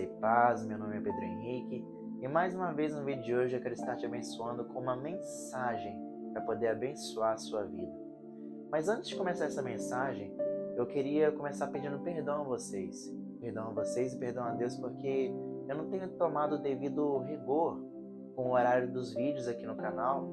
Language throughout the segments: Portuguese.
Graça e paz, meu nome é Pedro Henrique e mais uma vez no vídeo de hoje eu quero estar te abençoando com uma mensagem para poder abençoar a sua vida. Mas antes de começar essa mensagem, eu queria começar pedindo perdão a vocês. Perdão a vocês e perdão a Deus porque eu não tenho tomado o devido rigor com o horário dos vídeos aqui no canal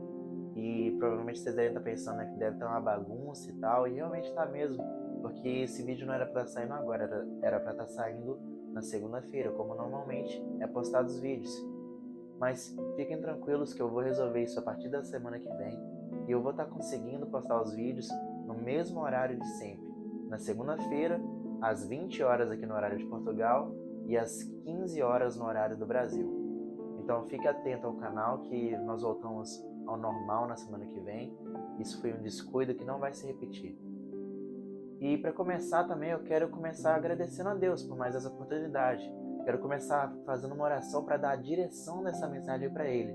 e provavelmente vocês devem estar pensando, né, que deve estar uma bagunça e tal, e realmente está mesmo, porque esse vídeo não era para estar saindo agora, era para estar saindo na segunda-feira, como normalmente é postado os vídeos. Mas fiquem tranquilos que eu vou resolver isso a partir da semana que vem e eu vou estar conseguindo postar os vídeos no mesmo horário de sempre, na segunda-feira, às 20 horas aqui no horário de Portugal e às 15 horas no horário do Brasil. Então fique atento ao canal que nós voltamos ao normal na semana que vem. Isso foi um descuido que não vai se repetir. E para começar também eu quero começar agradecendo a Deus por mais essa oportunidade. Quero começar fazendo uma oração para dar a direção dessa mensagem para Ele.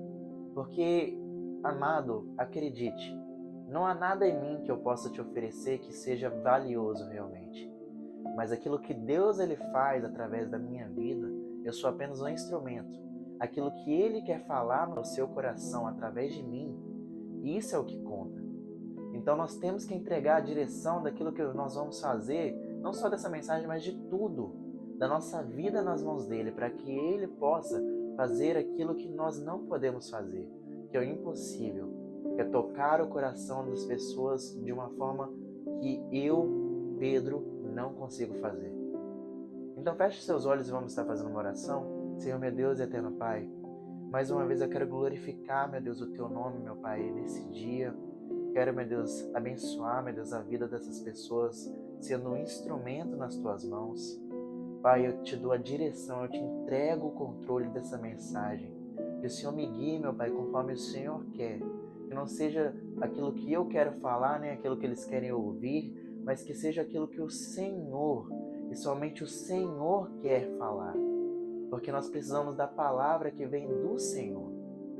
Porque, amado, acredite, não há nada em mim que eu possa te oferecer que seja valioso realmente. Mas aquilo que Deus ele faz através da minha vida, eu sou apenas um instrumento. Aquilo que Ele quer falar no seu coração através de mim, isso é o que conta. Então nós temos que entregar a direção daquilo que nós vamos fazer, não só dessa mensagem, mas de tudo, da nossa vida nas mãos dele, para que ele possa fazer aquilo que nós não podemos fazer, que é o impossível, que é tocar o coração das pessoas de uma forma que eu, Pedro, não consigo fazer. Então feche seus olhos e vamos estar fazendo uma oração. Senhor, meu Deus e eterno Pai, mais uma vez eu quero glorificar, meu Deus, o Teu nome, meu Pai, nesse dia. Quero, meu Deus, abençoar, meu Deus, a vida dessas pessoas, sendo um instrumento nas Tuas mãos. Pai, eu te dou a direção, eu te entrego o controle dessa mensagem. Que o Senhor me guie, meu Pai, conforme o Senhor quer. Que não seja aquilo que eu quero falar, nem aquilo que eles querem ouvir, mas que seja aquilo que o Senhor, e somente o Senhor quer falar. Porque nós precisamos da palavra que vem do Senhor.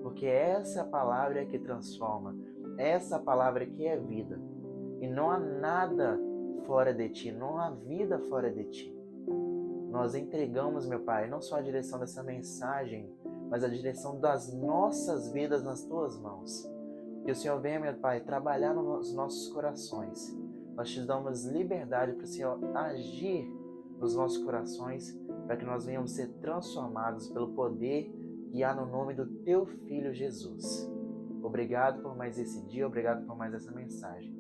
Porque essa palavra é que transforma. Essa palavra que é vida. E não há nada fora de Ti. Não há vida fora de Ti. Nós entregamos, meu Pai, não só a direção dessa mensagem, mas a direção das nossas vidas nas Tuas mãos. Que o Senhor venha, meu Pai, trabalhar nos nossos corações. Nós te damos liberdade para o Senhor agir nos nossos corações, para que nós venhamos ser transformados pelo poder que há no nome do Teu Filho Jesus. Obrigado por mais esse dia, obrigado por mais essa mensagem.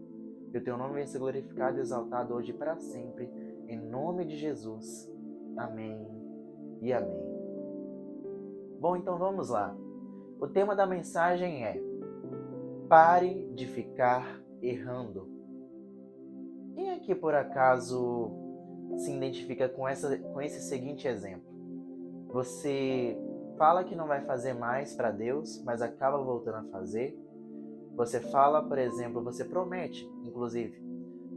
Que o Teu nome venha ser glorificado e exaltado hoje e para sempre, em nome de Jesus. Amém e amém. Bom, então vamos lá. O tema da mensagem é: pare de ficar errando. Quem aqui por acaso se identifica com esse seguinte exemplo? Você fala que não vai fazer mais para Deus, mas acaba voltando a fazer. Você fala, por exemplo, você promete, inclusive,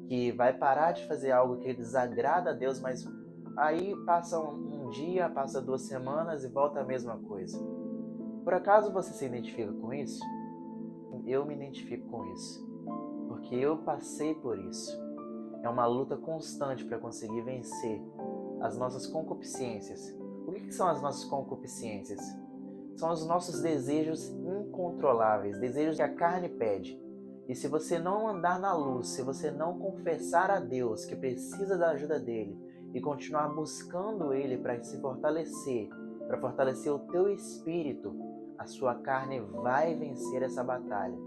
que vai parar de fazer algo que desagrada a Deus, mas aí passa um dia, passa 2 semanas e volta a mesma coisa. Por acaso você se identifica com isso? Eu me identifico com isso, porque eu passei por isso. É uma luta constante para conseguir vencer as nossas concupiscências. O que são as nossas concupiscências? São os nossos desejos incontroláveis, desejos que a carne pede. E se você não andar na luz, se você não confessar a Deus que precisa da ajuda dele e continuar buscando ele para se fortalecer, para fortalecer o teu espírito, a sua carne vai vencer essa batalha.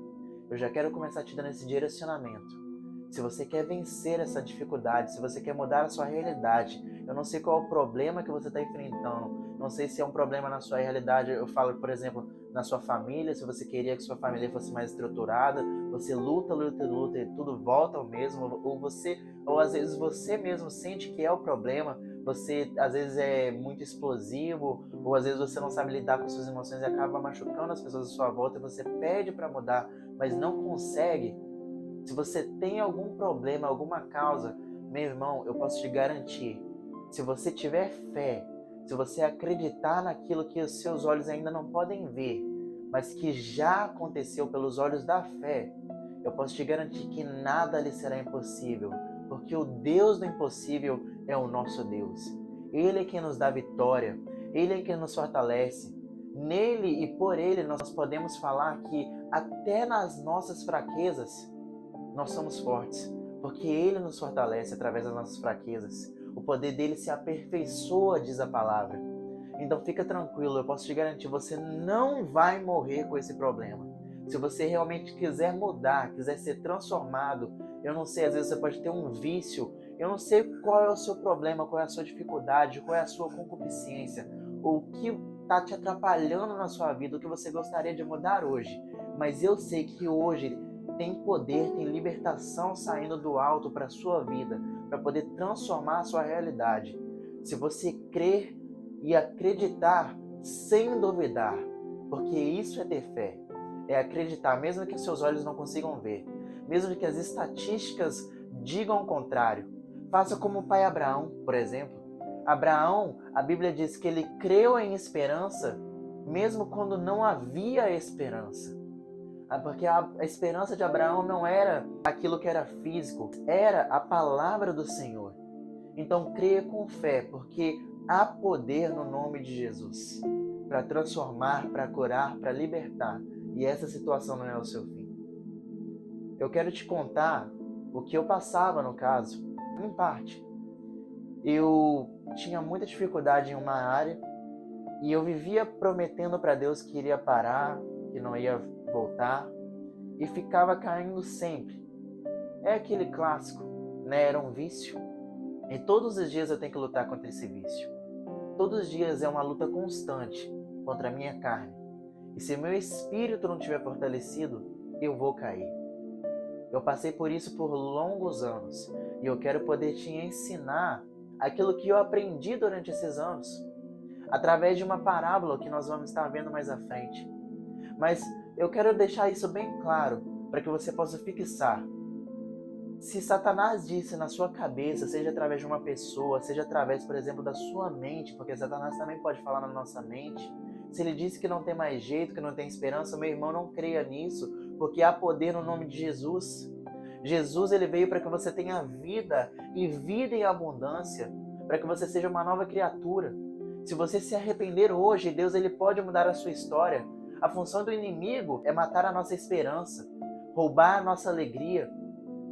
Eu já quero começar te dando esse direcionamento. Se você quer vencer essa dificuldade, se você quer mudar a sua realidade, eu não sei qual é o problema que você está enfrentando, não sei se é um problema na sua realidade, eu falo, por exemplo, na sua família, se você queria que sua família fosse mais estruturada, você luta e tudo volta ao mesmo, ou às vezes você mesmo sente que é o problema, você às vezes é muito explosivo, ou às vezes você não sabe lidar com suas emoções e acaba machucando as pessoas à sua volta e você pede para mudar, mas não consegue. Se você tem algum problema, alguma causa, meu irmão, eu posso te garantir, se você tiver fé, se você acreditar naquilo que os seus olhos ainda não podem ver, mas que já aconteceu pelos olhos da fé, eu posso te garantir que nada lhe será impossível, porque o Deus do impossível é o nosso Deus. Ele é quem nos dá vitória. Ele é quem nos fortalece. Nele e por Ele nós podemos falar que até nas nossas fraquezas nós somos fortes, porque Ele nos fortalece através das nossas fraquezas. O poder dele se aperfeiçoa, diz a palavra. Então fica tranquilo, eu posso te garantir, você não vai morrer com esse problema. Se você realmente quiser mudar, quiser ser transformado, eu não sei, às vezes você pode ter um vício, eu não sei qual é o seu problema, qual é a sua dificuldade, qual é a sua concupiscência, o que está te atrapalhando na sua vida, o que você gostaria de mudar hoje. Mas eu sei que hoje tem poder, tem libertação saindo do alto para a sua vida, para poder transformar a sua realidade. Se você crer e acreditar sem duvidar, porque isso é ter fé, é acreditar, mesmo que seus olhos não consigam ver, mesmo que as estatísticas digam o contrário. Faça como o pai Abraão, por exemplo. Abraão, a Bíblia diz que ele creu em esperança, mesmo quando não havia esperança. Porque a esperança de Abraão não era aquilo que era físico, era a palavra do Senhor. Então creia com fé, porque há poder no nome de Jesus para transformar, para curar, para libertar. E essa situação não é o seu fim. Eu quero te contar o que eu passava no caso, em parte. Eu tinha muita dificuldade em uma área e eu vivia prometendo para Deus que iria parar, que não ia voltar, e ficava caindo sempre. É aquele clássico, né? Era um vício. E todos os dias eu tenho que lutar contra esse vício. Todos os dias é uma luta constante contra a minha carne. E se meu espírito não estiver fortalecido, eu vou cair. Eu passei por isso por longos anos. E eu quero poder te ensinar aquilo que eu aprendi durante esses anos. Através de uma parábola que nós vamos estar vendo mais à frente. Mas eu quero deixar isso bem claro, para que você possa fixar. Se Satanás disse na sua cabeça, seja através de uma pessoa, seja através, por exemplo, da sua mente, porque Satanás também pode falar na nossa mente, se ele disse que não tem mais jeito, que não tem esperança, meu irmão, não creia nisso, porque há poder no nome de Jesus. Jesus, ele veio para que você tenha vida e vida em abundância, para que você seja uma nova criatura. Se você se arrepender hoje, Deus, ele pode mudar a sua história. A função do inimigo é matar a nossa esperança, roubar a nossa alegria,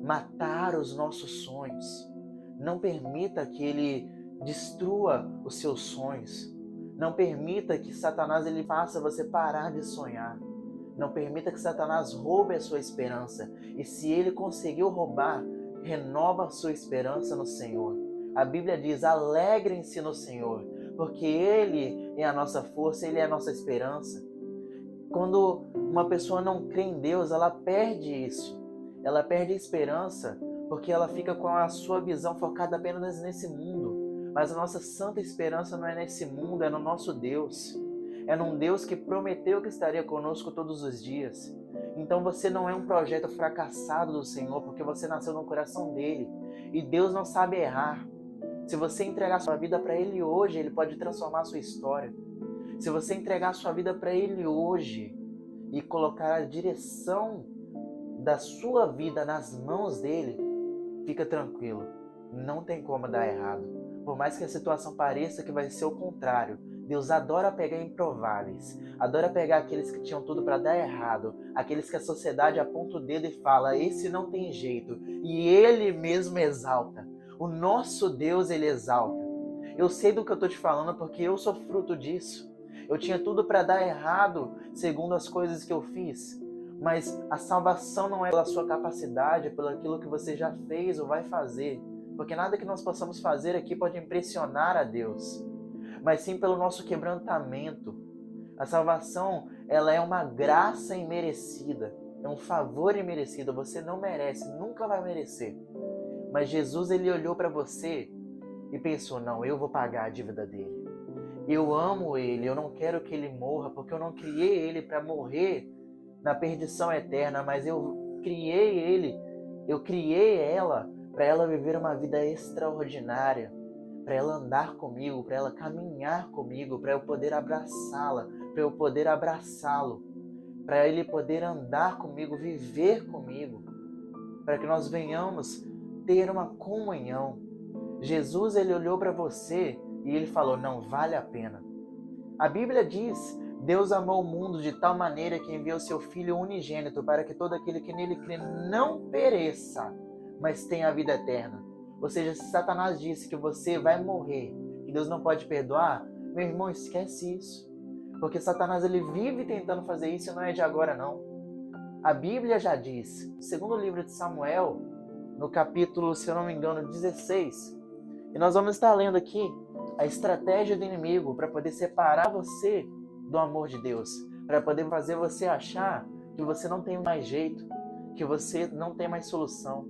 matar os nossos sonhos. Não permita que ele destrua os seus sonhos. Não permita que Satanás ele faça você parar de sonhar. Não permita que Satanás roube a sua esperança. E se ele conseguiu roubar, renova a sua esperança no Senhor. A Bíblia diz: alegrem-se no Senhor, porque Ele é a nossa força, Ele é a nossa esperança. Quando uma pessoa não crê em Deus, ela perde isso. Ela perde a esperança, porque ela fica com a sua visão focada apenas nesse mundo. Mas a nossa santa esperança não é nesse mundo, é no nosso Deus. É num Deus que prometeu que estaria conosco todos os dias. Então você não é um projeto fracassado do Senhor, porque você nasceu no coração dele. E Deus não sabe errar. Se você entregar sua vida para Ele hoje, Ele pode transformar a sua história. Se você entregar sua vida para Ele hoje e colocar a direção da sua vida nas mãos dele, fica tranquilo, não tem como dar errado. Por mais que a situação pareça que vai ser o contrário, Deus adora pegar improváveis, adora pegar aqueles que tinham tudo para dar errado, aqueles que a sociedade aponta o dedo e fala: esse não tem jeito, e Ele mesmo exalta. O nosso Deus, Ele exalta. Eu sei do que eu estou te falando porque eu sou fruto disso. Eu tinha tudo para dar errado segundo as coisas que eu fiz. Mas a salvação não é pela sua capacidade, é pelo aquilo que você já fez ou vai fazer. Porque nada que nós possamos fazer aqui pode impressionar a Deus. Mas sim pelo nosso quebrantamento. A salvação, ela é uma graça imerecida. É um favor imerecido. Você não merece, nunca vai merecer. Mas Jesus, ele olhou para você e pensou: não, eu vou pagar a dívida dele. Eu amo ele, eu não quero que ele morra, porque eu não criei ele para morrer na perdição eterna, mas eu criei ele, eu criei ela para ela viver uma vida extraordinária, para ela andar comigo, para ela caminhar comigo, para eu poder abraçá-la, para eu poder abraçá-lo, para ele poder andar comigo, viver comigo, para que nós venhamos ter uma comunhão. Jesus, ele olhou para você e ele falou: não vale a pena. A Bíblia diz: Deus amou o mundo de tal maneira que enviou seu Filho unigênito para que todo aquele que nele crê não pereça, mas tenha a vida eterna. Ou seja, se Satanás disse que você vai morrer e Deus não pode perdoar, meu irmão, esquece isso. Porque Satanás ele vive tentando fazer isso e não é de agora não. A Bíblia já diz, no segundo livro de Samuel, no capítulo, se eu não me engano, 16, e nós vamos estar lendo aqui a estratégia do inimigo para poder separar você do amor de Deus, para poder fazer você achar que você não tem mais jeito, que você não tem mais solução,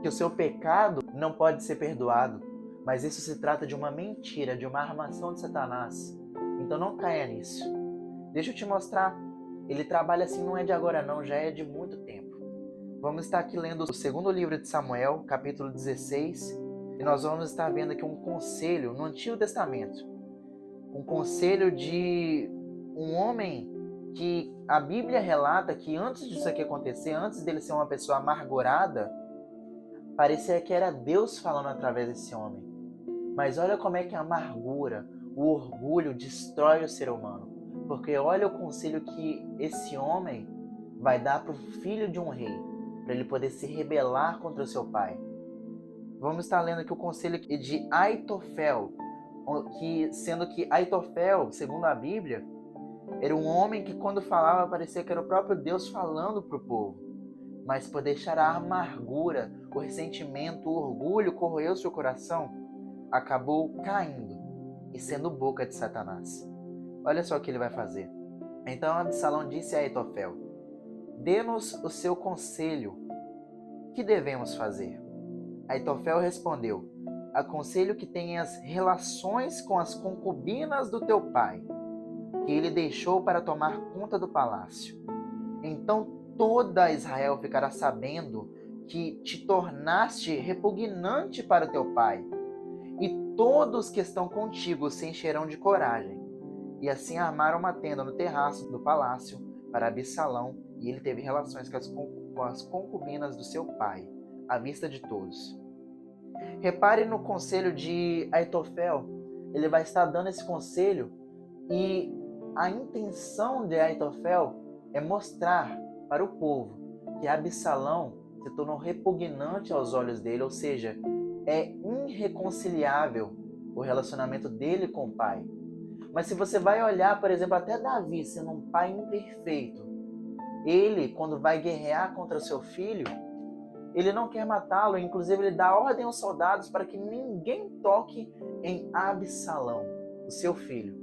que o seu pecado não pode ser perdoado. Mas isso se trata de uma mentira, de uma armação de Satanás. Então não caia nisso. Deixa eu te mostrar. Ele trabalha assim, não é de agora não, já é de muito tempo. Vamos estar aqui lendo o segundo livro de Samuel, capítulo 16, e nós vamos estar vendo aqui um conselho no Antigo Testamento. Um conselho de um homem que a Bíblia relata que antes disso aqui acontecer, antes dele ser uma pessoa amargurada, parecia que era Deus falando através desse homem. Mas olha como é que a amargura, o orgulho destrói o ser humano. Porque olha o conselho que esse homem vai dar para o filho de um rei, para ele poder se rebelar contra o seu pai. Vamos estar lendo aqui o conselho de Aitofel, sendo que Aitofel, segundo a Bíblia, era um homem que quando falava parecia que era o próprio Deus falando para o povo. Mas por deixar a amargura, o ressentimento, o orgulho corroer o seu coração, acabou caindo e sendo boca de Satanás. Olha só o que ele vai fazer. Então Absalão disse a Aitofel: dê-nos o seu conselho. Que devemos fazer? Aitofel respondeu: aconselho que tenhas relações com as concubinas do teu pai, que ele deixou para tomar conta do palácio. Então toda Israel ficará sabendo que te tornaste repugnante para teu pai, e todos que estão contigo se encherão de coragem. E assim armaram uma tenda no terraço do palácio para Absalão, e ele teve relações com as concubinas do seu pai, à vista de todos. Repare no conselho de Aitofel. Ele vai estar dando esse conselho e a intenção de Aitofel é mostrar para o povo que Absalão se tornou repugnante aos olhos dele, ou seja, é irreconciliável o relacionamento dele com o pai. Mas se você vai olhar, por exemplo, até Davi sendo um pai imperfeito, ele, quando vai guerrear contra o seu filho, ele não quer matá-lo, inclusive ele dá ordem aos soldados para que ninguém toque em Absalão, o seu filho.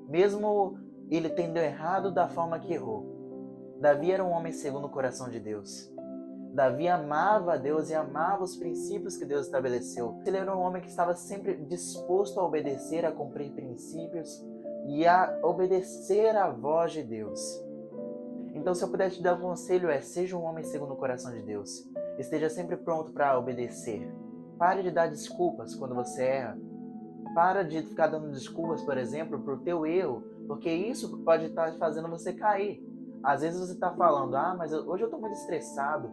Mesmo ele tendo errado da forma que errou. Davi era um homem segundo o coração de Deus. Davi amava a Deus e amava os princípios que Deus estabeleceu. Ele era um homem que estava sempre disposto a obedecer, a cumprir princípios e a obedecer à voz de Deus. Então, se eu puder te dar um conselho seja um homem segundo o coração de Deus. Esteja sempre pronto para obedecer. Pare de dar desculpas quando você erra. Para de ficar dando desculpas, por exemplo, para o teu erro, porque isso pode estar fazendo você cair. Às vezes você está falando, mas hoje eu estou muito estressado.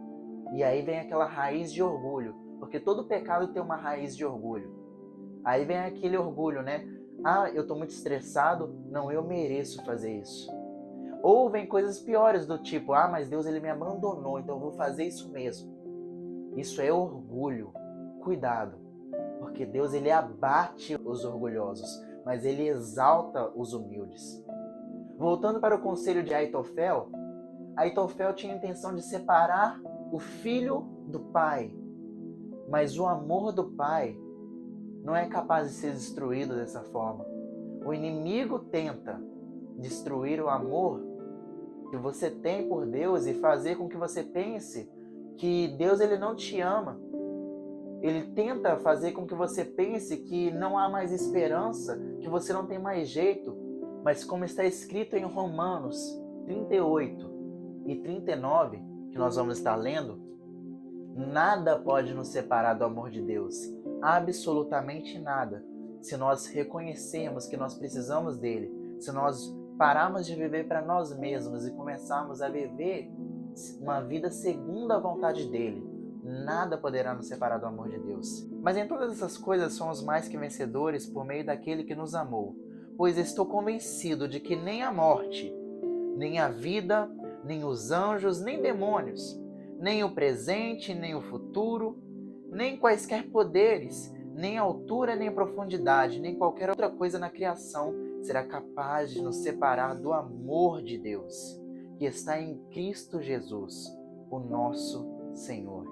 E aí vem aquela raiz de orgulho, porque todo pecado tem uma raiz de orgulho. Aí vem aquele orgulho, né? Eu estou muito estressado, não, eu mereço fazer isso. Ou vem coisas piores do tipo, mas Deus ele me abandonou, então eu vou fazer isso mesmo. Isso é orgulho. Cuidado, porque Deus ele abate os orgulhosos, mas ele exalta os humildes. Voltando para o conselho de Aitofel, Aitofel tinha a intenção de separar o filho do pai, mas o amor do pai não é capaz de ser destruído dessa forma. O inimigo tenta destruir o amor que você tem por Deus e fazer com que você pense que Deus ele não te ama. Ele tenta fazer com que você pense que não há mais esperança, que você não tem mais jeito. Mas como está escrito em Romanos 38 e 39, que nós vamos estar lendo, nada pode nos separar do amor de Deus. Absolutamente nada. Se nós reconhecermos que nós precisamos dele, se nós pararmos de viver para nós mesmos e começarmos a viver uma vida segundo a vontade dele, nada poderá nos separar do amor de Deus. Mas em todas essas coisas somos mais que vencedores por meio daquele que nos amou. pois estou convencido de que nem a morte, nem a vida, nem os anjos, nem demônios, nem o presente, nem o futuro, nem quaisquer poderes, nem altura, nem profundidade, nem qualquer outra coisa na criação será capaz de nos separar do amor de Deus, que está em Cristo Jesus, o nosso Senhor.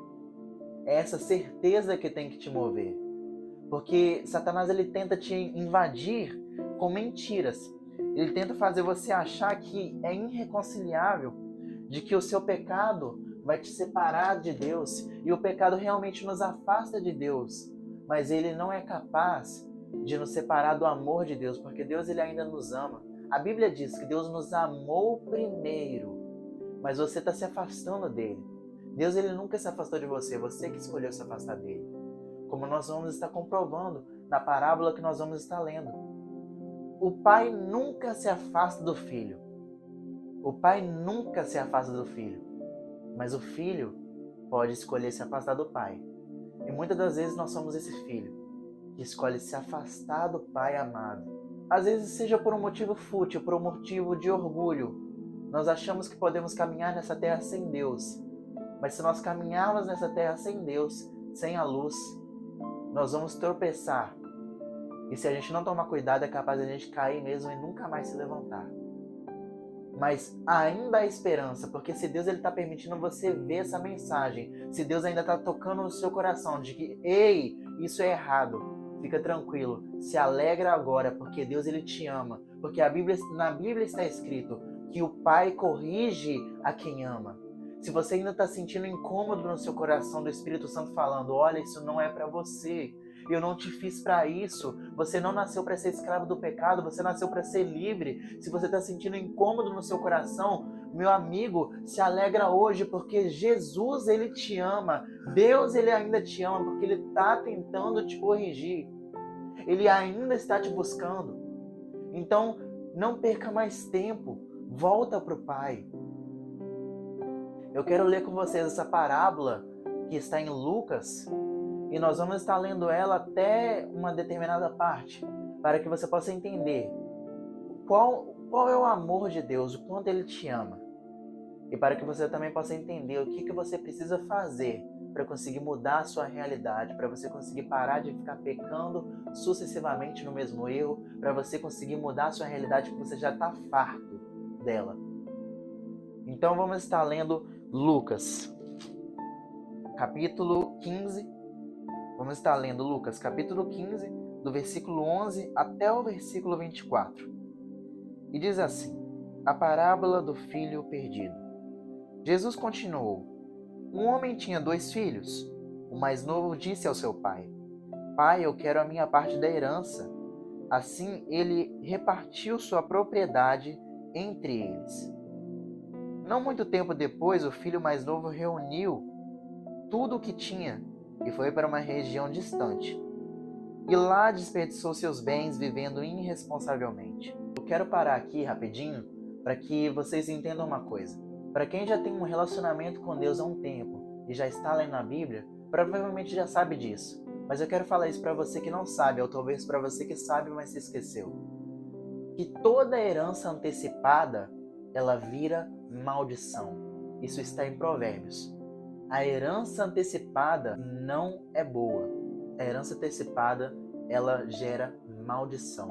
É essa certeza que tem que te mover. Porque Satanás ele tenta te invadir com mentiras. Ele tenta fazer você achar que é irreconciliável, de que o seu pecado vai te separar de Deus e o pecado realmente nos afasta de Deus. Mas ele não é capaz de nos separar do amor de Deus, porque Deus ele ainda nos ama. A Bíblia diz que Deus nos amou primeiro, mas você está se afastando dele. Deus ele nunca se afastou de você, você que escolheu se afastar dele. Como nós vamos estar comprovando na parábola que nós vamos estar lendo. O pai nunca se afasta do filho. O pai nunca se afasta do filho. Mas o filho pode escolher se afastar do pai. E muitas das vezes nós somos esse filho que escolhe se afastar do pai amado. Às vezes seja por um motivo fútil, por um motivo de orgulho. Nós achamos que podemos caminhar nessa terra sem Deus. Mas se nós caminharmos nessa terra sem Deus, sem a luz, nós vamos tropeçar. E se a gente não tomar cuidado, é capaz de a gente cair mesmo e nunca mais se levantar. Mas ainda há esperança, porque se Deus está permitindo você ver essa mensagem, se Deus ainda está tocando no seu coração de que, ei, isso é errado, fica tranquilo, se alegra agora, porque Deus ele te ama. Porque na Bíblia está escrito que o Pai corrige a quem ama. Se você ainda está sentindo incômodo no seu coração do Espírito Santo falando, olha, isso não é para você, eu não te fiz para isso, você não nasceu para ser escravo do pecado, você nasceu para ser livre. Se você está sentindo incômodo no seu coração, meu amigo, se alegra hoje, porque Jesus ele te ama, Deus ele ainda te ama, porque ele está tentando te corrigir, ele ainda está te buscando. Então, não perca mais tempo, volta para o Pai. Eu quero ler com vocês essa parábola que está em Lucas e nós vamos estar lendo ela até uma determinada parte para que você possa entender qual é o amor de Deus, o quanto Ele te ama e para que você também possa entender o que você precisa fazer para conseguir mudar a sua realidade, para você conseguir parar de ficar pecando sucessivamente no mesmo erro, para você conseguir mudar a sua realidade porque você já está farto dela. Então vamos estar lendo Lucas, capítulo 15. Vamos estar lendo Lucas, capítulo 15, do versículo 11 até o versículo 24. E diz assim, a parábola do filho perdido. Jesus continuou, um homem tinha 2 filhos. O mais novo disse ao seu pai, pai, eu quero a minha parte da herança. Assim ele repartiu sua propriedade entre eles. Não muito tempo depois, o filho mais novo reuniu tudo o que tinha e foi para uma região distante. E lá desperdiçou seus bens vivendo irresponsavelmente. Eu quero parar aqui rapidinho para que vocês entendam uma coisa. Para quem já tem um relacionamento com Deus há um tempo e já está lendo a Bíblia, provavelmente já sabe disso. Mas eu quero falar isso para você que não sabe, ou talvez para você que sabe, mas se esqueceu. Que toda herança antecipada, ela vira maldição. Isso está em Provérbios. A herança antecipada não é boa. A herança antecipada, ela gera maldição.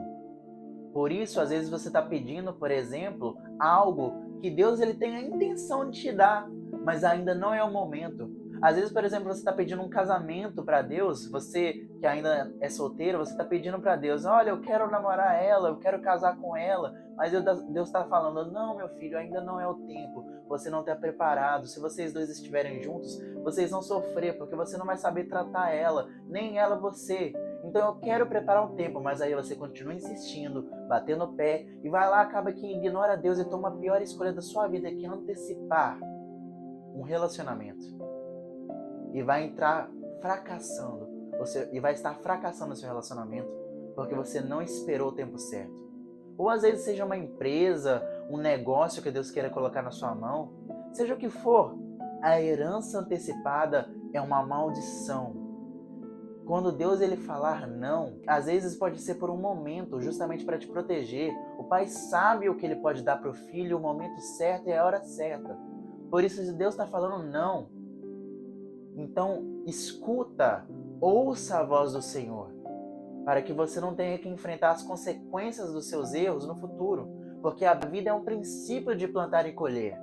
Por isso, às vezes você está pedindo, por exemplo, algo que Deus ele tem a intenção de te dar, mas ainda não é o momento. Às vezes, por exemplo, você está pedindo um casamento para Deus, você que ainda é solteiro, você está pedindo para Deus, olha, eu quero namorar ela, eu quero casar com ela, mas Deus está falando, não, meu filho, ainda não é o tempo, você não está preparado, se vocês dois estiverem juntos, vocês vão sofrer, porque você não vai saber tratar ela, nem ela você. Então eu quero preparar um tempo, mas aí você continua insistindo, batendo o pé, e vai lá, acaba que ignora Deus e toma a pior escolha da sua vida, que é antecipar um relacionamento. E vai entrar fracassando, e vai estar fracassando no seu relacionamento, porque você não esperou o tempo certo. Ou às vezes seja uma empresa, um negócio que Deus queira colocar na sua mão, seja o que for, a herança antecipada é uma maldição. Quando Deus ele falar não, às vezes pode ser por um momento, justamente para te proteger. O pai sabe o que ele pode dar para o filho, o momento certo e a hora certa. Por isso, se Deus está falando não, então escuta, ouça a voz do Senhor, para que você não tenha que enfrentar as consequências dos seus erros no futuro, porque a vida é um princípio de plantar e colher.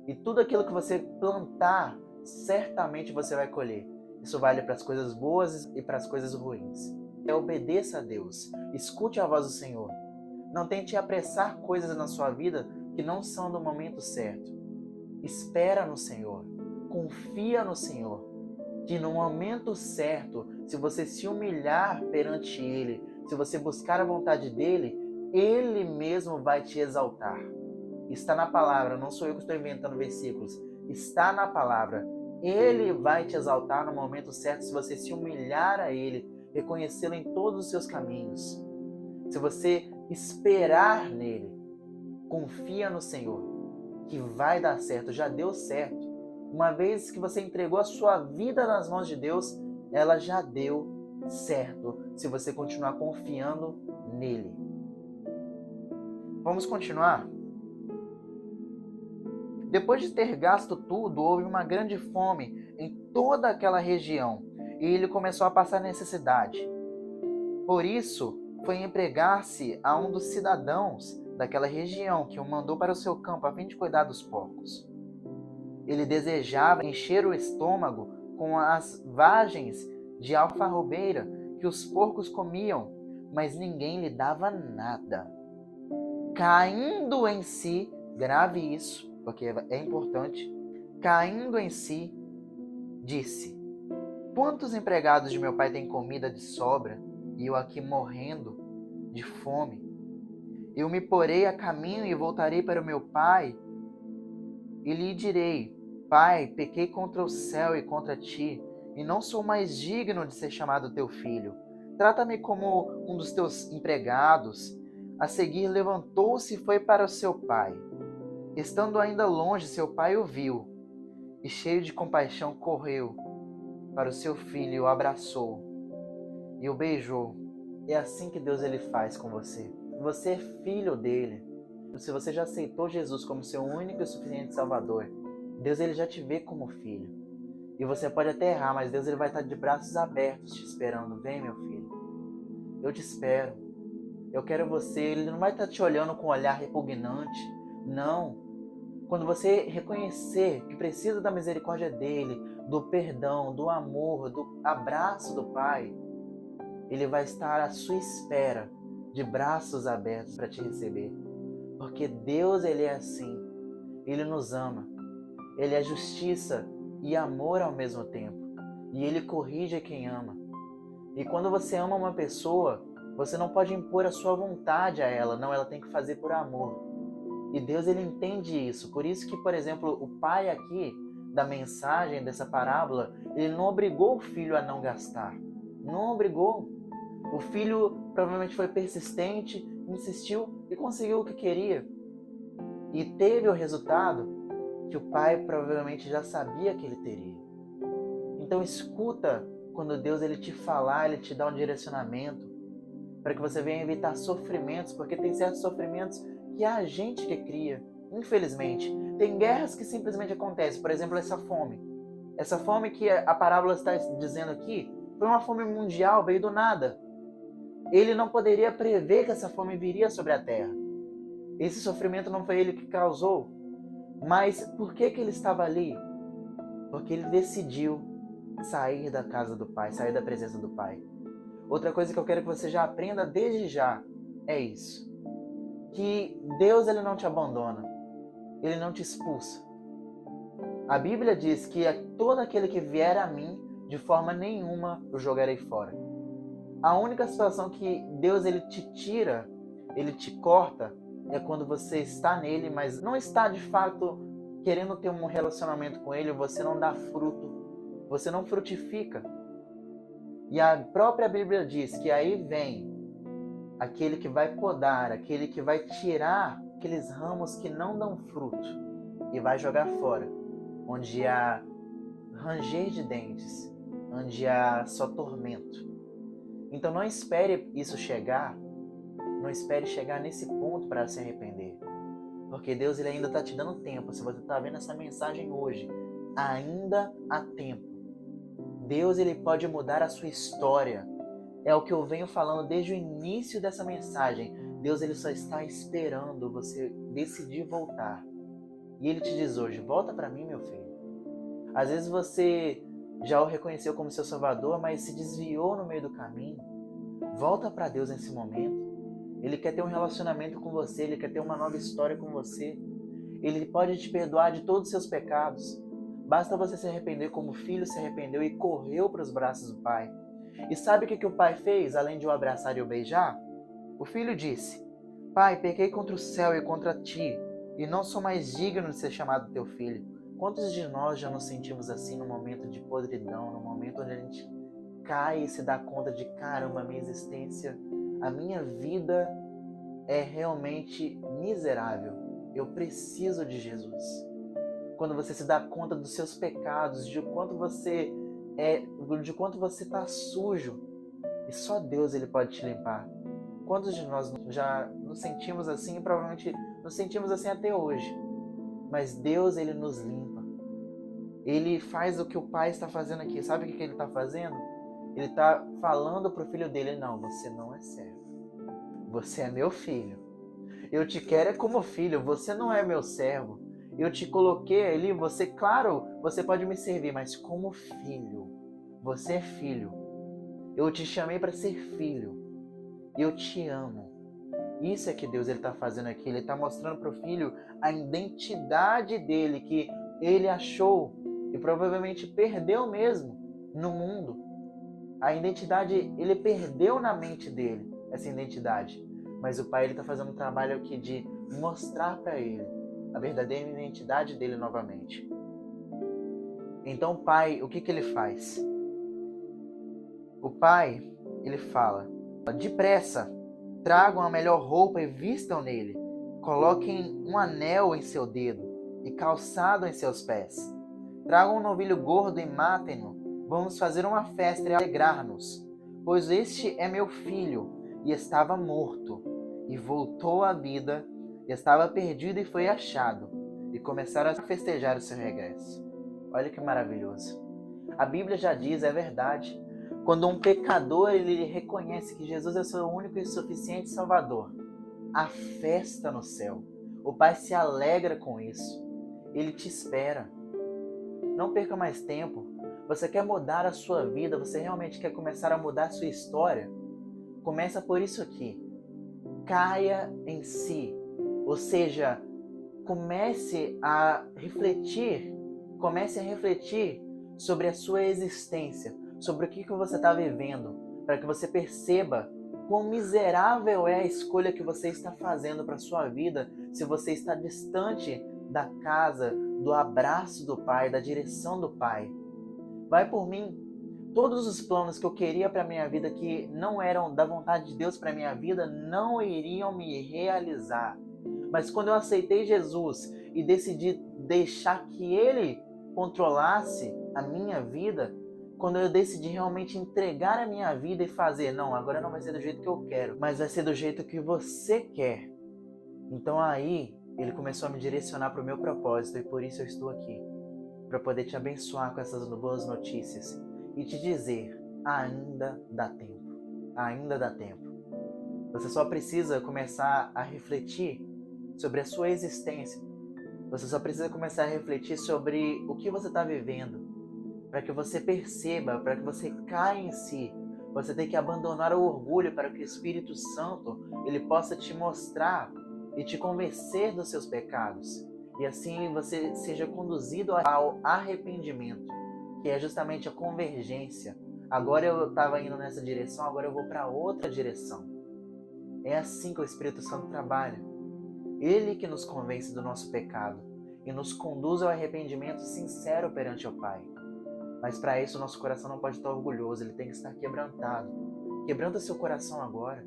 E tudo aquilo que você plantar, certamente você vai colher. Isso vale para as coisas boas e para as coisas ruins. Obedeça a Deus, escute a voz do Senhor. Não tente apressar coisas na sua vida que não são do momento certo. Espera no Senhor, confia no Senhor, que no momento certo, se você se humilhar perante Ele, se você buscar a vontade dEle, Ele mesmo vai te exaltar. Está na palavra, não sou eu que estou inventando versículos. Está na palavra. Ele vai te exaltar no momento certo se você se humilhar a Ele, reconhecê-lo em todos os seus caminhos. Se você esperar nele, confia no Senhor, que vai dar certo, já deu certo. Uma vez que você entregou a sua vida nas mãos de Deus, ela já deu certo, se você continuar confiando nele. Vamos continuar? Depois de ter gasto tudo, houve uma grande fome em toda aquela região e ele começou a passar necessidade. Por isso, foi empregar-se a um dos cidadãos daquela região que o mandou para o seu campo a fim de cuidar dos porcos. Ele desejava encher o estômago com as vagens de alfarrobeira que os porcos comiam, mas ninguém lhe dava nada. Caindo em si, grave isso, porque é importante, caindo em si, disse: quantos empregados de meu pai têm comida de sobra e eu aqui morrendo de fome? Eu me porei a caminho e voltarei para o meu pai e lhe direi: Pai, pequei contra o céu e contra ti, e não sou mais digno de ser chamado teu filho. Trata-me como um dos teus empregados. A seguir levantou-se e foi para o seu pai. Estando ainda longe, seu pai o viu, e cheio de compaixão correu para o seu filho e o abraçou e o beijou. É assim que Deus ele faz com você. Você é filho dele. Se você já aceitou Jesus como seu único e suficiente Salvador, Deus ele já te vê como filho. E você pode até errar, mas Deus ele vai estar de braços abertos te esperando. Vem, meu filho. Eu te espero. Eu quero você. Ele não vai estar te olhando com um olhar repugnante. Não. Quando você reconhecer que precisa da misericórdia dele, do perdão, do amor, do abraço do Pai, ele vai estar à sua espera, de braços abertos para te receber. Porque Deus ele é assim. Ele nos ama. Ele é justiça e amor ao mesmo tempo. E ele corrige quem ama. E quando você ama uma pessoa, você não pode impor a sua vontade a ela. Não, ela tem que fazer por amor. E Deus ele entende isso. Por isso que, por exemplo, o pai aqui da mensagem, dessa parábola, ele não obrigou o filho a não gastar. Não obrigou. O filho provavelmente foi persistente, insistiu e conseguiu o que queria. E teve o resultado que o pai provavelmente já sabia que ele teria. Então escuta quando Deus ele te falar, ele te dá um direcionamento para que você venha evitar sofrimentos, porque tem certos sofrimentos que é a gente que cria, infelizmente. Tem guerras que simplesmente acontecem, por exemplo, essa fome. Essa fome que a parábola está dizendo aqui, foi uma fome mundial, veio do nada. Ele não poderia prever que essa fome viria sobre a terra. Esse sofrimento não foi ele que causou. Mas por que ele estava ali? Porque ele decidiu sair da casa do Pai, sair da presença do Pai. Outra coisa que eu quero que você já aprenda desde já é isso. Que Deus ele não te abandona. Ele não te expulsa. A Bíblia diz que todo aquele que vier a mim, de forma nenhuma o jogarei fora. A única situação que Deus ele te tira, ele te corta, é quando você está nele, mas não está de fato querendo ter um relacionamento com ele, você não dá fruto, você não frutifica. E a própria Bíblia diz que aí vem aquele que vai podar, aquele que vai tirar aqueles ramos que não dão fruto e vai jogar fora, onde há ranger de dentes. onde há só tormento. Então não espere isso chegar, não espere chegar nesse ponto para se arrepender. Porque Deus ele ainda está te dando tempo. Se você está vendo essa mensagem hoje, ainda há tempo. Deus ele pode mudar a sua história. É o que eu venho falando desde o início dessa mensagem. Deus ele só está esperando você decidir voltar. E ele te diz hoje, volta para mim, meu filho. Às vezes você já o reconheceu como seu Salvador, mas se desviou no meio do caminho. Volta para Deus nesse momento. Ele quer ter um relacionamento com você, ele quer ter uma nova história com você. Ele pode te perdoar de todos os seus pecados. Basta você se arrepender como o filho se arrependeu e correu para os braços do pai. E sabe o que o pai fez, além de o abraçar e o beijar? O filho disse, pai, pequei contra o céu e contra ti, e não sou mais digno de ser chamado teu filho. Quantos de nós já nos sentimos assim no momento de podridão, no momento onde a gente cai e se dá conta de caramba, a minha existência, a minha vida é realmente miserável. Eu preciso de Jesus. Quando você se dá conta dos seus pecados, de quanto você está sujo, e só Deus ele pode te limpar. Quantos de nós já nos sentimos assim e provavelmente nos sentimos assim até hoje? Mas Deus ele nos limpa. Ele faz o que o pai está fazendo aqui. Sabe o que ele está fazendo? Ele está falando para o filho dele, não, você não é servo. Você é meu filho. Eu te quero é como filho, você não é meu servo. Eu te coloquei ali, você, claro, você pode me servir, mas como filho. Você é filho. Eu te chamei para ser filho. Eu te amo. Isso é que Deus está fazendo aqui. Ele está mostrando para o filho a identidade dele, que ele achou e provavelmente perdeu mesmo no mundo. A identidade, ele perdeu na mente dele, essa identidade. Mas o pai está fazendo um trabalho aqui de mostrar para ele a verdadeira identidade dele novamente. Então o pai, o que ele faz? O pai, ele fala, depressa, tragam a melhor roupa e vistam nele. Coloquem um anel em seu dedo e calçado em seus pés. Tragam um novilho gordo e matem-no. Vamos fazer uma festa e alegrar-nos. Pois este é meu filho, e estava morto, e voltou à vida, estava perdido e foi achado. E começaram a festejar o seu regresso. Olha que maravilhoso. A Bíblia já diz, é verdade, quando um pecador ele reconhece que Jesus é o seu único e suficiente Salvador, há festa no céu. O Pai se alegra com isso. Ele te espera. Não perca mais tempo. Você quer mudar a sua vida? Você realmente quer começar a mudar a sua história? Começa por isso aqui. Caia em si. Ou seja, comece a refletir sobre a sua existência, sobre o que você está vivendo, para que você perceba quão miserável é a escolha que você está fazendo para a sua vida se você está distante da casa, do abraço do Pai, da direção do Pai. Vai por mim. Todos os planos que eu queria para a minha vida, que não eram da vontade de Deus para a minha vida, não iriam me realizar. Mas quando eu aceitei Jesus e decidi deixar que Ele controlasse a minha vida, quando eu decidi realmente entregar a minha vida e fazer, não, agora não vai ser do jeito que eu quero, mas vai ser do jeito que você quer. Então aí, ele começou a me direcionar para o meu propósito e por isso eu estou aqui, para poder te abençoar com essas boas notícias e te dizer, ainda dá tempo, ainda dá tempo. Você só precisa começar a refletir sobre a sua existência. Você só precisa começar a refletir sobre o que você está vivendo, para que você perceba, para que você caia em si. Você tem que abandonar o orgulho para que o Espírito Santo ele possa te mostrar e te convencer dos seus pecados. E assim você seja conduzido ao arrependimento, que é justamente a convergência. Agora eu estava indo nessa direção, agora eu vou para outra direção. É assim que o Espírito Santo trabalha. Ele que nos convence do nosso pecado e nos conduz ao arrependimento sincero perante o Pai. Mas para isso o nosso coração não pode estar orgulhoso, ele tem que estar quebrantado. Quebranta seu coração agora.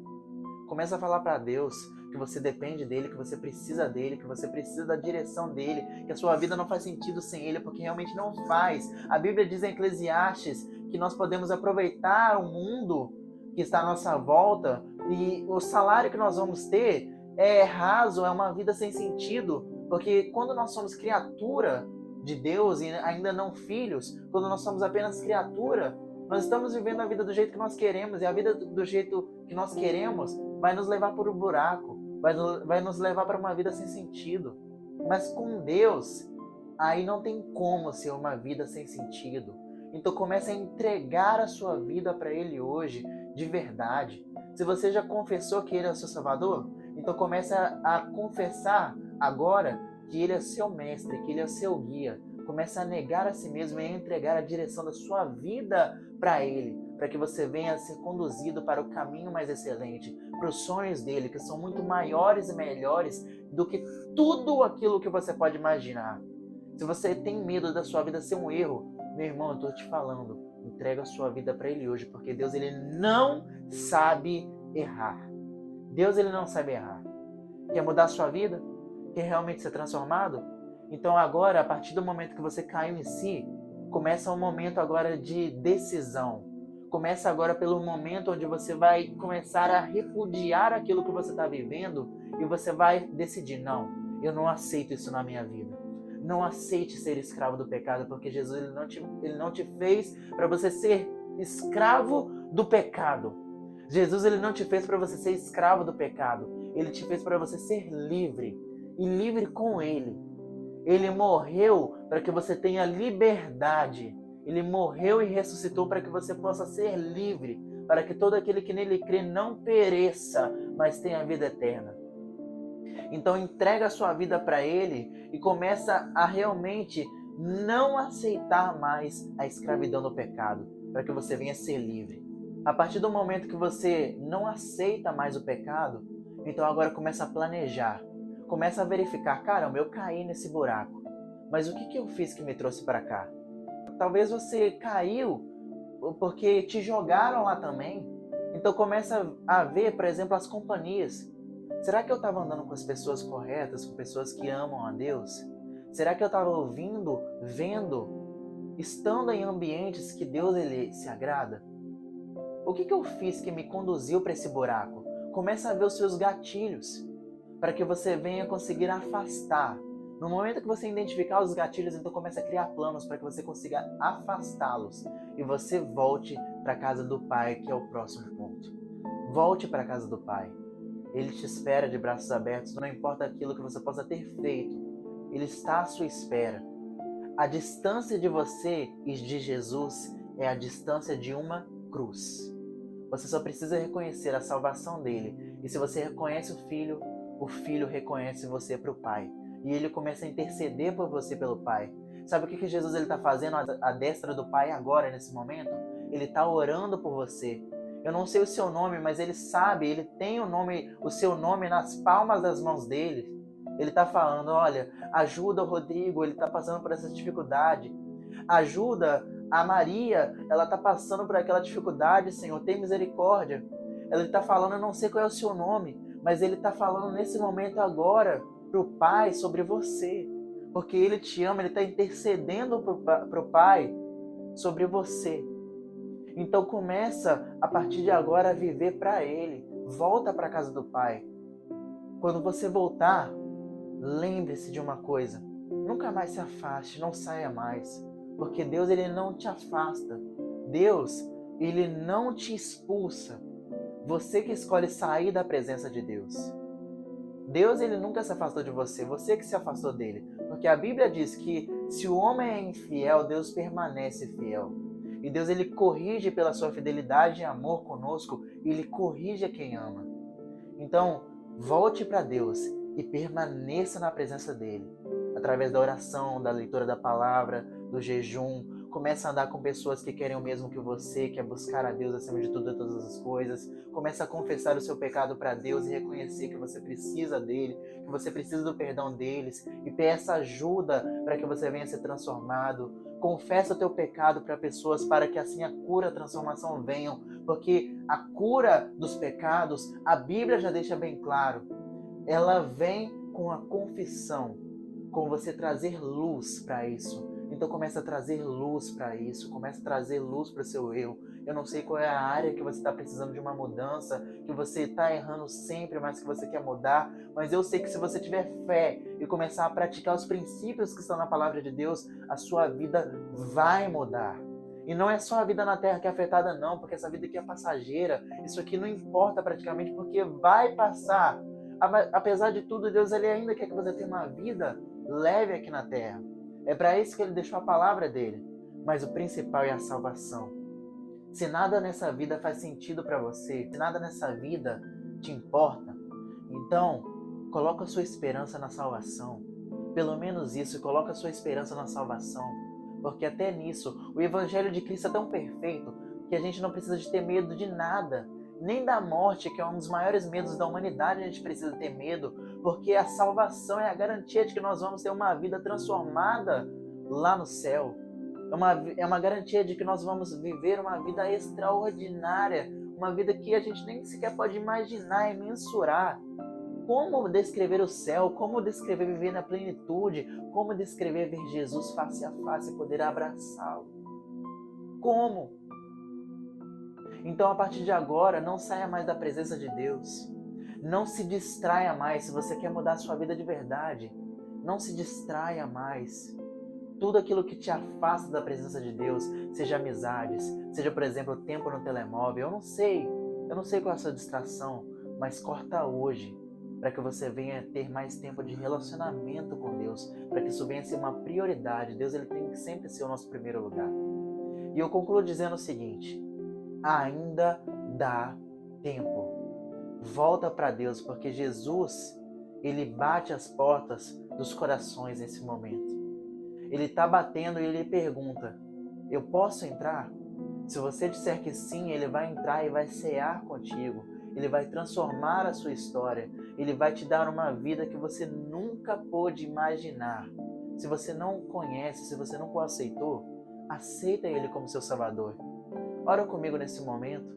Começa a falar para Deus que você depende dele, que você precisa dele, que você precisa da direção dele, que a sua vida não faz sentido sem ele, porque realmente não faz. A Bíblia diz em Eclesiastes que nós podemos aproveitar o mundo que está à nossa volta e o salário que nós vamos ter é raso, é uma vida sem sentido, porque quando nós somos criatura de Deus e ainda não filhos, quando nós somos apenas criatura, nós estamos vivendo a vida do jeito que nós queremos, e a vida do jeito que nós queremos vai nos levar para o buraco, vai nos levar para uma vida sem sentido. Mas com Deus, aí não tem como ser uma vida sem sentido. Então comece a entregar a sua vida para Ele hoje, de verdade. Se você já confessou que Ele é o seu Salvador, então comece a confessar agora que Ele é seu mestre, que Ele é seu guia. Comece a negar a si mesmo e a entregar a direção da sua vida para Ele, para que você venha a ser conduzido para o caminho mais excelente, para os sonhos dele, que são muito maiores e melhores do que tudo aquilo que você pode imaginar. Se você tem medo da sua vida ser um erro, meu irmão, eu estou te falando, entrega a sua vida para Ele hoje, porque Deus, Ele não sabe errar. Deus, Ele não sabe errar. Quer mudar a sua vida? Quer realmente ser transformado? Então agora, a partir do momento que você caiu em si, começa um momento agora de decisão. Começa agora pelo momento onde você vai começar a repudiar aquilo que você está vivendo e você vai decidir, não, eu não aceito isso na minha vida. Não aceite ser escravo do pecado, porque Jesus ele não te fez para você ser escravo do pecado. Jesus ele não te fez para você ser escravo do pecado. Ele te fez para você ser livre, e livre com Ele. Ele morreu para que você tenha liberdade. Ele morreu e ressuscitou para que você possa ser livre, para que todo aquele que nele crê não pereça, mas tenha a vida eterna. Então entrega a sua vida para Ele e começa a realmente não aceitar mais a escravidão do pecado, para que você venha ser livre. A partir do momento que você não aceita mais o pecado, então agora começa a planejar. Começa a verificar, caramba, eu caí nesse buraco, mas o que eu fiz que me trouxe para cá? Talvez você caiu porque te jogaram lá também. Então começa a ver, por exemplo, as companhias. Será que eu estava andando com as pessoas corretas, com pessoas que amam a Deus? Será que eu estava ouvindo, vendo, estando em ambientes que Deus ele se agrada? O que eu fiz que me conduziu para esse buraco? Começa a ver os seus gatilhos, para que você venha conseguir afastar. No momento que você identificar os gatilhos, então começa a criar planos para que você consiga afastá-los e você volte para a casa do Pai, que é o próximo ponto. Volte para a casa do Pai. Ele te espera de braços abertos, não importa aquilo que você possa ter feito. Ele está à sua espera. A distância de você e de Jesus é a distância de uma cruz. Você só precisa reconhecer a salvação dele. E se você reconhece o Filho reconhece você para o Pai. E ele começa a interceder por você pelo Pai. Sabe o que Jesus está fazendo à destra do Pai agora, nesse momento? Ele está orando por você. Eu não sei o seu nome, mas ele sabe, ele tem o seu nome nas palmas das mãos dele. Ele está falando, olha, ajuda o Rodrigo, ele está passando por essa dificuldade. Ajuda a Maria, ela está passando por aquela dificuldade, Senhor, tem misericórdia. Ele está falando, eu não sei qual é o seu nome, mas ele está falando nesse momento agora para o Pai sobre você. Porque ele te ama, ele está intercedendo para o Pai sobre você. Então começa a partir de agora a viver para Ele. Volta para a casa do Pai. Quando você voltar, lembre-se de uma coisa. Nunca mais se afaste, não saia mais. Porque Deus ele não te afasta. Deus ele não te expulsa. Você que escolhe sair da presença de Deus. Deus ele nunca se afastou de você que se afastou dele. Porque a Bíblia diz que se o homem é infiel, Deus permanece fiel. E Deus ele corrige pela sua fidelidade e amor conosco, e ele corrige a quem ama. Então, volte para Deus e permaneça na presença dele. Através da oração, da leitura da palavra, do jejum, comece a andar com pessoas que querem o mesmo que você, quer buscar a Deus acima de tudo e todas as coisas. Comece a confessar o seu pecado para Deus e reconhecer que você precisa dele, que você precisa do perdão deles, e peça ajuda para que você venha ser transformado. Confessa o teu pecado para pessoas, para que assim a cura, a transformação venham, porque a cura dos pecados, a Bíblia já deixa bem claro, ela vem com a confissão, com você trazer luz para isso. Então começa a trazer luz para isso, começa a trazer luz para o seu eu. Eu não sei qual é a área que você está precisando de uma mudança, que você está errando sempre, mas que você quer mudar. Mas eu sei que se você tiver fé e começar a praticar os princípios que estão na palavra de Deus, a sua vida vai mudar. E não é só a vida na Terra que é afetada não, porque essa vida aqui é passageira. Isso aqui não importa praticamente, porque vai passar. Apesar de tudo, Deus ele ainda quer que você tenha uma vida leve aqui na Terra. É para isso que ele deixou a palavra dele. Mas o principal é a salvação. Se nada nessa vida faz sentido para você, se nada nessa vida te importa, então coloca a sua esperança na salvação. Pelo menos isso, coloca a sua esperança na salvação. Porque até nisso, o Evangelho de Cristo é tão perfeito que a gente não precisa de ter medo de nada. Nem da morte, que é um dos maiores medos da humanidade, a gente precisa ter medo, porque a salvação é a garantia de que nós vamos ter uma vida transformada lá no céu. É uma garantia de que nós vamos viver uma vida extraordinária, uma vida que a gente nem sequer pode imaginar e mensurar. Como descrever o céu, como descrever viver na plenitude, como descrever ver Jesus face a face e poder abraçá-lo. Como? Então, a partir de agora, não saia mais da presença de Deus. Não se distraia mais se você quer mudar a sua vida de verdade. Não se distraia mais. Tudo aquilo que te afasta da presença de Deus, seja amizades, seja, por exemplo, tempo no telemóvel, eu não sei qual é a sua distração, mas corta hoje, para que você venha ter mais tempo de relacionamento com Deus, para que isso venha a ser uma prioridade. Deus ele tem que sempre ser o nosso primeiro lugar. E eu concluo dizendo o seguinte: ainda dá tempo. Volta para Deus, porque Jesus, ele bate as portas dos corações nesse momento. Ele está batendo e ele pergunta: eu posso entrar? Se você disser que sim, ele vai entrar e vai cear contigo. Ele vai transformar a sua história. Ele vai te dar uma vida que você nunca pôde imaginar. Se você não o conhece, se você não o aceitou, aceita ele como seu Salvador. Ora comigo nesse momento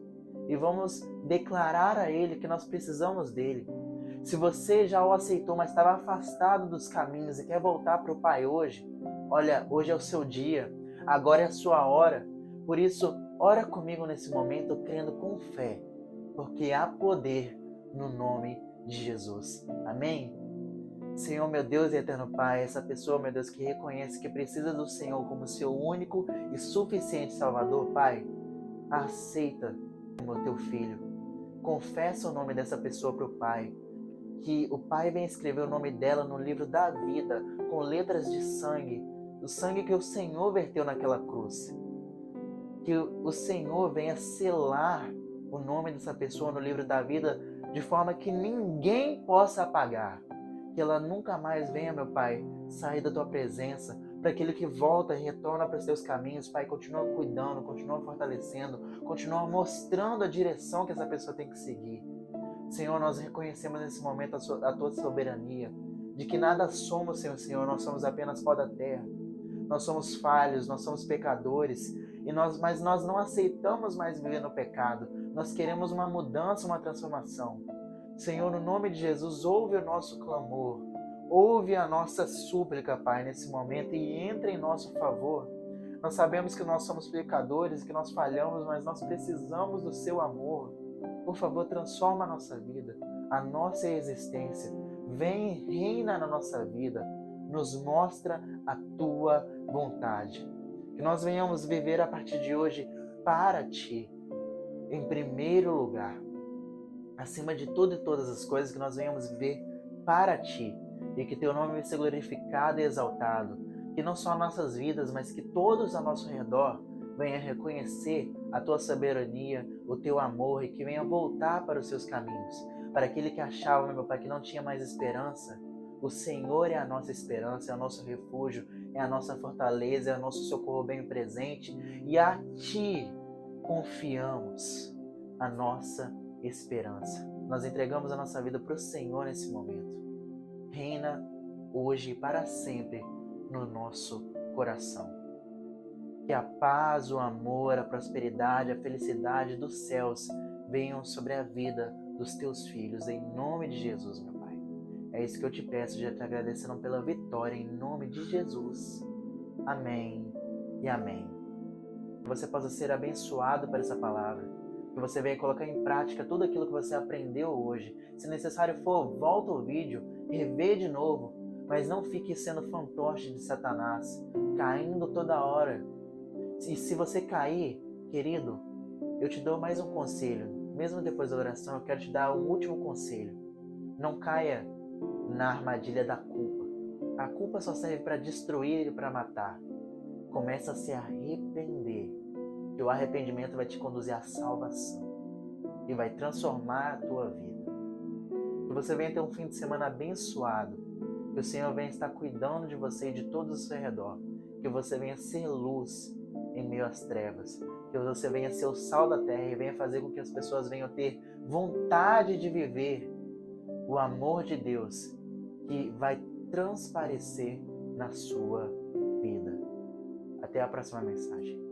e vamos declarar a ele que nós precisamos dele. Se você já o aceitou, mas estava afastado dos caminhos e quer voltar para o Pai hoje, olha, hoje é o seu dia, agora é a sua hora. Por isso, ora comigo nesse momento, crendo com fé, porque há poder no nome de Jesus. Amém? Senhor, meu Deus e eterno Pai, essa pessoa, meu Deus, que reconhece que precisa do Senhor como seu único e suficiente Salvador, Pai, aceita como teu filho. Confessa o nome dessa pessoa para o Pai. Que o Pai venha escrever o nome dela no livro da vida, com letras de sangue, do sangue que o Senhor verteu naquela cruz. Que o Senhor venha selar o nome dessa pessoa no livro da vida, de forma que ninguém possa apagar. Que ela nunca mais venha, meu Pai, sair da Tua presença. Para aquele que volta e retorna para os Teus caminhos, Pai, continua cuidando, continua fortalecendo, continua mostrando a direção que essa pessoa tem que seguir. Senhor, nós reconhecemos nesse momento a Tua soberania, de que nada somos sem o Senhor, nós somos apenas pó da terra. Nós somos falhos, nós somos pecadores, mas nós não aceitamos mais viver no pecado. Nós queremos uma mudança, uma transformação. Senhor, no nome de Jesus, ouve o nosso clamor, ouve a nossa súplica, Pai, nesse momento e entra em nosso favor. Nós sabemos que nós somos pecadores, que nós falhamos, mas nós precisamos do Seu amor. Por favor, transforma a nossa vida, a nossa existência. Vem e reina na nossa vida. Nos mostra a Tua vontade. Que nós venhamos viver a partir de hoje para Ti, em primeiro lugar. Acima de tudo e todas as coisas, que nós venhamos viver para Ti. E que Teu nome venha ser glorificado e exaltado. Que não só nossas vidas, mas que todos ao nosso redor venham reconhecer a Tua soberania, o Teu amor e que venha voltar para os Seus caminhos. Para aquele que achava, meu Pai, que não tinha mais esperança, o Senhor é a nossa esperança, é o nosso refúgio, é a nossa fortaleza, é o nosso socorro bem presente. E a Ti confiamos a nossa esperança. Nós entregamos a nossa vida para o Senhor nesse momento. Reina hoje e para sempre no nosso coração. Que a paz, o amor, a prosperidade, a felicidade dos céus venham sobre a vida dos Teus filhos, em nome de Jesus, meu Pai. É isso que eu te peço, já te agradecendo pela vitória, em nome de Jesus. Amém e amém. Que você possa ser abençoado por essa palavra. Que você venha colocar em prática tudo aquilo que você aprendeu hoje. Se necessário for, volta o vídeo, revê de novo. Mas não fique sendo fantoche de Satanás, caindo toda hora. E se você cair, querido, eu te dou mais um conselho. Mesmo depois da oração, eu quero te dar um último conselho. Não caia na armadilha da culpa. A culpa só serve para destruir e para matar. Começa a se arrepender. Que o arrependimento vai te conduzir à salvação. E vai transformar a tua vida. Que você venha ter um fim de semana abençoado. Que o Senhor venha estar cuidando de você e de todos ao seu redor. Que você venha ser luz em meio às trevas. Que você venha ser o sal da terra e venha fazer com que as pessoas venham ter vontade de viver o amor de Deus que vai transparecer na sua vida. Até a próxima mensagem.